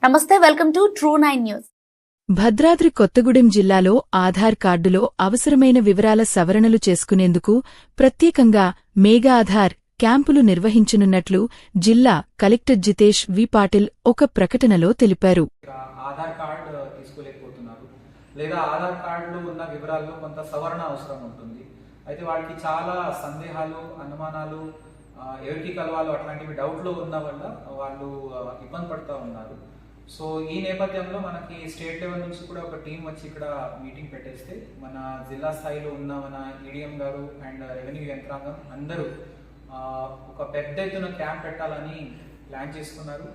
నమస్తే, welcome to True9 news. Bhadradri Kothagudem జిల్లాలో ఆధార్ కార్డులో అవసరమైన వివరాల సవరణలు చేసుకునేందుకు ప్రత్యేకంగా మేఘా ఆధార్ క్యాంపులు నిర్వహించనున్నట్లు జిల్లా కలెక్టర్ జితేష్ వి పాటిల్ ఒక ప్రకటనలో తెలిపారు. ఆధార్ కార్డు తీసుకోలేకపోతున్నారు లేదా ఆధార్ కార్డులో ఉన్న వివరాల్లో కొంత సవరణ అవసరం ఉంటుంది. అయితే వాళ్ళకి చాలా సందేహాలు, అనుమానాలు, ఎవరికి కలవాలో అట్లాంటివి డౌట్లో ఉన్న వల్ల వాళ్ళు ఇబ్బంది పడుతూ ఉన్నారు. సో ఈ నేపథ్యంలో మనకి స్టేట్ లెవెల్ నుంచి కూడా ఒక టీం వచ్చి ఇక్కడ మీటింగ్ పెట్టేస్తే మన జిల్లా స్థాయిలో ఉన్న మన ఈడీఎం గారు అండ్ రెవెన్యూ యంత్రాంగం అందరూ ఒక పెద్ద ఎత్తున క్యాంప్ పెట్టాలని ప్లాన్ చేసుకున్నారు.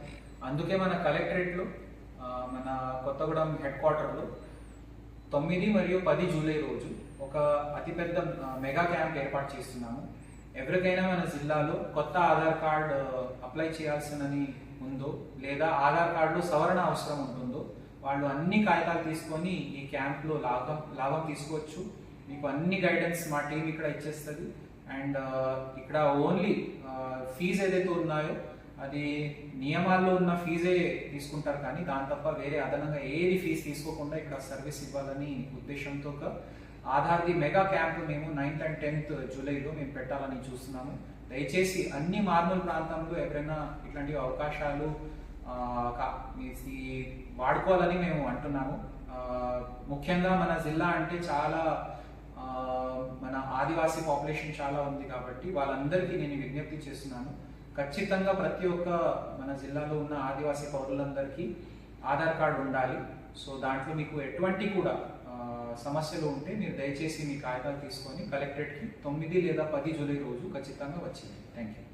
అందుకే మన కలెక్టరేట్లో మన కొత్తగూడెం హెడ్ క్వార్టర్లో 9 మరియు 10 జూలై రోజు ఒక అతిపెద్ద మెగా క్యాంప్ ఏర్పాటు చేస్తున్నాము. ఎవరికైనా మన జిల్లాలో కొత్త ఆధార్ కార్డు అప్లై చేయాల్సినని ఉందో లేదా ఆధార్ కార్డులో సవరణ అవసరం ఉంటుందో వాళ్ళు అన్ని కాగితాలు తీసుకొని ఈ క్యాంప్లో లాభం తీసుకోవచ్చు. మీకు అన్ని గైడెన్స్ మా టీం ఇక్కడ ఇచ్చేస్తుంది. అండ్ ఇక్కడ ఓన్లీ ఫీజు ఏదైతే ఉన్నాయో అది నియమాల్లో ఉన్న ఫీజే తీసుకుంటారు, కానీ దాని తప్ప వేరే అదనంగా ఏది ఫీజు తీసుకోకుండా ఇక్కడ సర్వీస్ ఇవ్వాలని ఉద్దేశంతో ఆధార్ది మెగా క్యాంప్ మేము 9th and 10th జూలైలో మేము పెట్టాలని చూస్తున్నాము. దయచేసి అన్ని మార్మూల్ ప్రాంతంలో ఎవరైనా ఇట్లాంటి అవకాశాలు వాడుకోవాలని మేము అంటున్నాము. ముఖ్యంగా మన జిల్లా అంటే చాలా మన ఆదివాసీ పాపులేషన్ చాలా ఉంది కాబట్టి వాళ్ళందరికీ నేను విజ్ఞప్తి చేస్తున్నాను. ఖచ్చితంగా ప్రతి ఒక్క మన జిల్లాలో ఉన్న ఆదివాసీ పౌరులందరికీ ఆధార్ కార్డు ఉండాలి. సో దాంట్లో మీకు ఎటువంటి కూడా సమస్యలు ఉంటే మీరు దయచేసి మీ కాగితాలు తీసుకొని కలెక్టరేట్కి 9 లేదా 10 జూలై రోజు ఖచ్చితంగా వచ్చింది. Thank you.